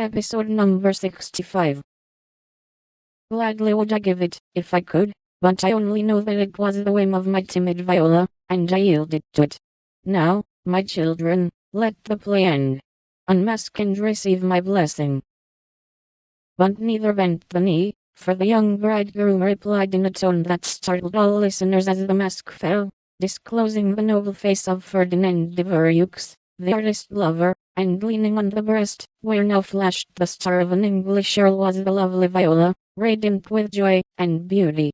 Episode number 65. Gladly would I give it, if I could, but I only know that it was the whim of my timid Viola, and I yielded to it. Now, my children, let the play end. Unmask and receive my blessing. But neither bent the knee, for the young bridegroom replied in a tone that startled all listeners as the mask fell, disclosing the noble face of Ferdinand de Vereux, the artist lover, and leaning on the breast, where now flashed the star of an English earl, was the lovely Viola, radiant with joy and beauty.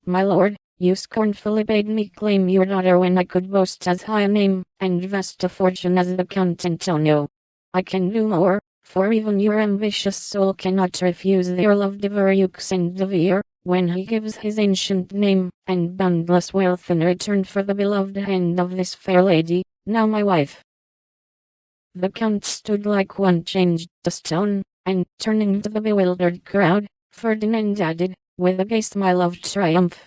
My lord, you scornfully bade me claim your daughter when I could boast as high a name and vast a fortune as the Count Antonio. I can do more, for even your ambitious soul cannot refuse the Earl of de Vereux and de Vere, when he gives his ancient name and boundless wealth in return for the beloved hand of this fair lady, now my wife. The Count stood like one changed to stone, and turning to the bewildered crowd, Ferdinand added, with a gay smile of triumph,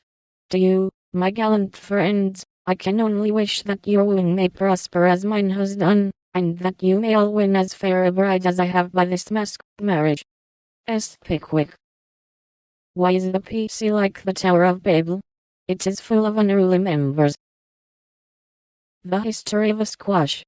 "To you, my gallant friends, I can only wish that your wooing may prosper as mine has done, and that you may all win as fair a bride as I have by this masked marriage." S. Pickwick. Why is the PC like the Tower of Babel? It is full of unruly members. The history of a squash.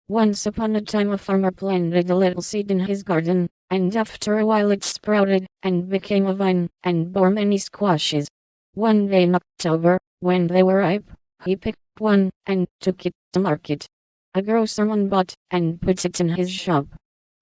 Once upon a time a farmer planted a little seed in his garden, and after a while it sprouted, and became a vine, and bore many squashes. One day in October, when they were ripe, he picked one, and took it to market. A grocerman bought, and put it in his shop.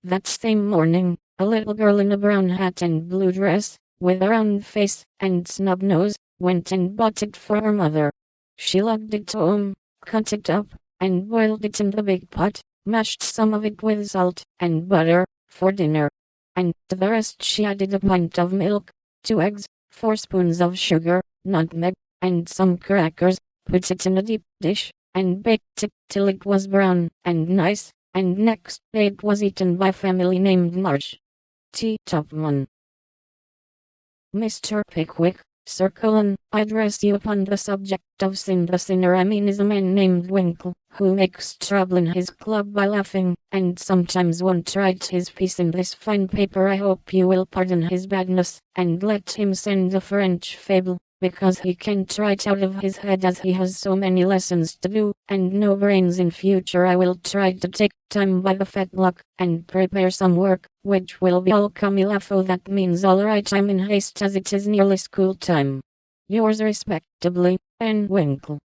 That same morning, a little girl in a brown hat and blue dress, with a round face, and snub nose, went and bought it for her mother. She lugged it home, cut it up, and boiled it in the big pot, mashed some of it with salt and butter, for dinner. And to the rest she added a pint of milk, 2 eggs, 4 spoons of sugar, nutmeg, and some crackers, put it in a deep dish, and baked it till it was brown and nice, and next day it was eaten by a family named March. T. Tupman. Mr. Pickwick, Sir Cullen, I address you upon the subject of sin. The sinner I mean is a man named Winkle, who makes trouble in his club by laughing, and sometimes won't write his piece in this fine paper. I hope you will pardon his badness, and let him send a French fable, because he can't write out of his head as he has so many lessons to do, and no brains in future. I will try to take time by the fetlock, and prepare some work, which will be all camilafo. That means all right. I'm in haste as it is nearly school time. Yours respectably, N. Winkle.